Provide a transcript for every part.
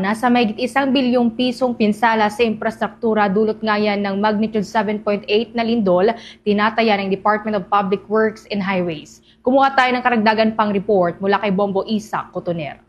nasa mahigit 1 bilyong pisong pinsala sa infrastruktura dulot nga yan ng magnitude 7.8 na lindol, tinataya ng Department of Public Works and Highways. Kumuha tayo ng karagdagan pang report mula kay Bombo Isa Cotoner.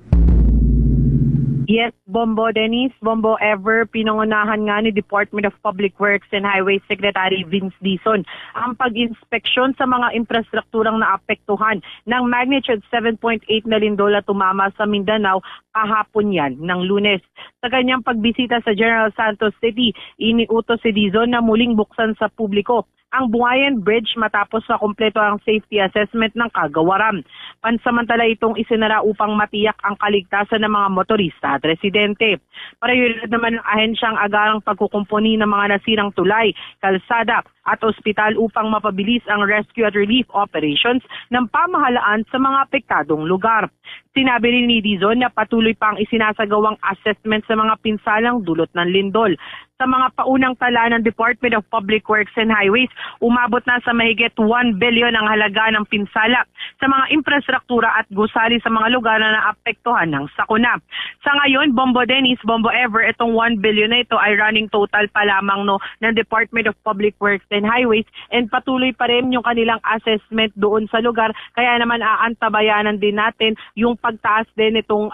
Yes, Bombo Dennis, Bombo Ever, pinangunahan nga ni Department of Public Works and Highways Secretary Vince Dizon ang pag-inspeksyon sa mga infrastrukturang naapektuhan ng magnitude 7.8 na lindol na tumama sa Mindanao kahapon yan ng Lunes. Sa kanyang pagbisita sa General Santos City, iniutos si Dizon na muling buksan sa publiko ang Buayan Bridge matapos na kumpleto ang safety assessment ng kagawaran. Pansamantala itong isinara upang matiyak ang kaligtasan ng mga motorista at residente. Parehiyod naman ng ahensyang agarang pagkukumpuni ng mga nasirang tulay, kalsada at ospital upang mapabilis ang rescue at relief operations ng pamahalaan sa mga apektadong lugar. Sinabi rin ni Dizon na patuloy pang isinasagawang assessment sa mga pinsalang dulot ng lindol. Sa mga paunang tala ng Department of Public Works and Highways, umabot na sa mahigit 1 billion ang halaga ng pinsala sa mga infrastruktura at gusali sa mga lugar na naapektuhan ng sakuna. Sa ngayon, Bombo Dennis, Bombo Ever, itong 1 billion na ito ay running total pa lamang ng Department of Public Works and Highways and patuloy pa rin yung kanilang assessment doon sa lugar. Kaya naman aantabayanan din natin yung pagtaas din itong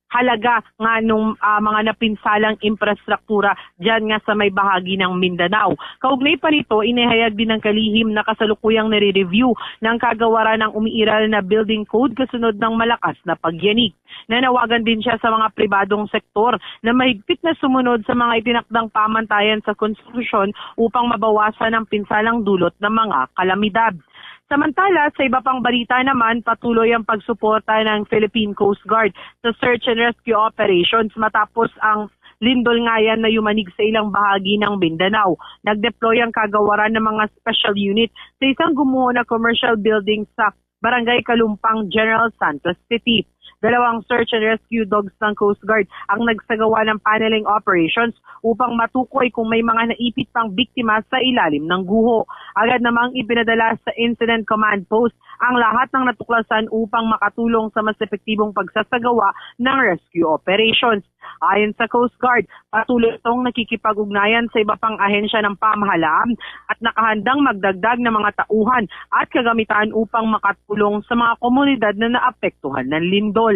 halaga nga nung mga napinsalang infrastruktura dyan nga sa may bahagi ng Mindanao. Kaugnay pa nito, inihayag din ng kalihim na kasalukuyang nire-review ng kagawaran ng umiiral na building code kasunod ng malakas na pagyanig. Nanawagan din siya sa mga pribadong sektor na mahigpit na sumunod sa mga itinakdang pamantayan sa konstitusyon upang mabawasan ang pinsalang dulot ng mga kalamidad. Samantala, sa iba pang balita naman, patuloy ang pagsuporta ng Philippine Coast Guard sa search and rescue operations matapos ang lindol nga yan na yumanig sa ilang bahagi ng Mindanao. Nag-deploy ang kagawaran ng mga special unit sa isang gumuho na commercial building sa Barangay Kalumpang, General Santos City. 2 search and rescue dogs ng Coast Guard ang nagsagawa ng paneling operations upang matukoy kung may mga naipit pang biktima sa ilalim ng guho. Agad namang ipinadala sa Incident Command Post ang lahat ng natuklasan upang makatulong sa mas epektibong pagsasagawa ng rescue operations. Ayon sa Coast Guard, patuloy itong nakikipag-ugnayan sa iba pang ahensya ng pamahalaan at nakahandang magdagdag ng mga tauhan at kagamitan upang makatulong sa mga komunidad na naapektuhan ng lindol.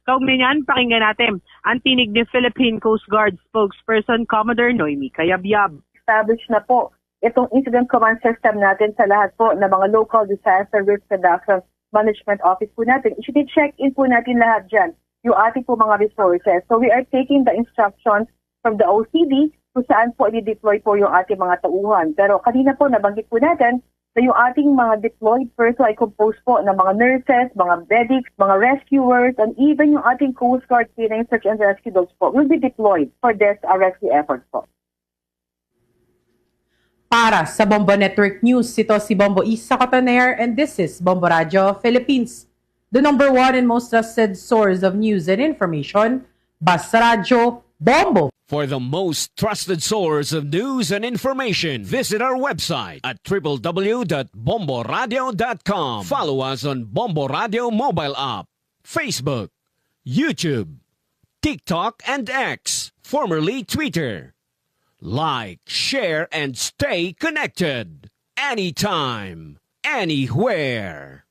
Kaugnay niyan, pakinggan natin ang tinig ni Philippine Coast Guard spokesperson Commodore Noemi Cayabyab. Establish na po itong incident command system natin sa lahat po ng mga local disaster risk reduction management office po natin. I-check in po natin lahat dyan yung ating po mga resources. So we are taking the instructions from the OCD kung saan po i-deploy po yung ating mga tauhan. Pero kanina po nabanggit po natin na yung ating mga deployed person ay composed po ng mga nurses, mga medics, mga rescuers, and even yung ating Coast Guard Canine Search and Rescue Dogs po will be deployed for this rescue efforts po. Para sa Bombo Network News, ito si Bombo Isa Cotoner and this is Bombo Radio Philippines, the #1 and most trusted source of news and information, Basta Radio Bombo. For the most trusted source of news and information, visit our website at www.bomboradio.com. Follow us on Bombo Radio mobile app, Facebook, YouTube, TikTok, and X, formerly Twitter. Like, share, and stay connected. Anytime, anywhere.